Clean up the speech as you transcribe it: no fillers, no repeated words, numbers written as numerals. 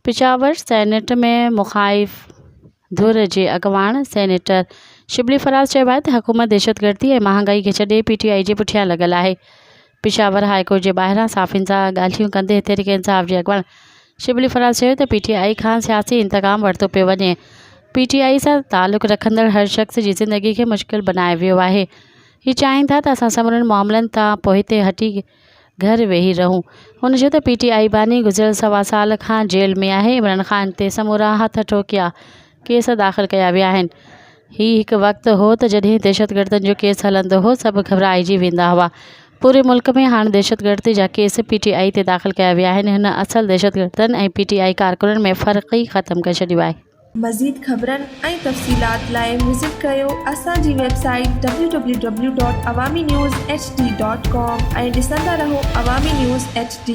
Peshawar senate में मुखालिफ़ धुर जे अॻवान सेनेटर शिबली फराज़ चयो आहे त हुकूमत दहशतगर्दी ऐं महांगाई खे छॾे PTI जे पुठियां लॻल आहे। पेशावर हाईकोर्ट जे ॿाहिरां साफ़िन सां ॻाल्हियूं कंदे तहरीक इंसाफ़ जे अॻवान शिबली फराज़ चयो त PTI खां सियासी इंतक़ाम वरितो पियो वञे। PTI सां तालुक़ रखंदड़ हर शख़्स जी ज़िंदगी खे मुश्किल बनाए वियो आहे। हीअ चाहिनि था त असां समूरनि मामलनि तां पोइते हटी घर वेही रहूं। हुन चयो त PTI बानी गुज़िरियल 1.25 साल खां जेल में आहे। इमरान ख़ान ते समूरा हथ ठोकिया केस दाख़िल कया विया आहिनि। हीउ हिकु वक़्तु हो त जॾहिं दहशतगर्दनि जो केस हलंदो हो सभु घबराइजी वेंदा हुआ। पूरे मुल्क में हाणे दहशतगर्दी जा केस PTI ते दाख़िल कया विया आहिनि। हिन असल दहशतगर्दनि ऐं PTI कारकुननि में फ़र्क़ ई ख़तमु करे छॾियो आहे। मज़ीद ख़बरनि ऐं तफ़सीलात लाइ विज़िट कयो असांजी वेबसाइट www.awamiNewsHD.com ऐं ॾिसंदा रहो अवामी न्यूज़ HD।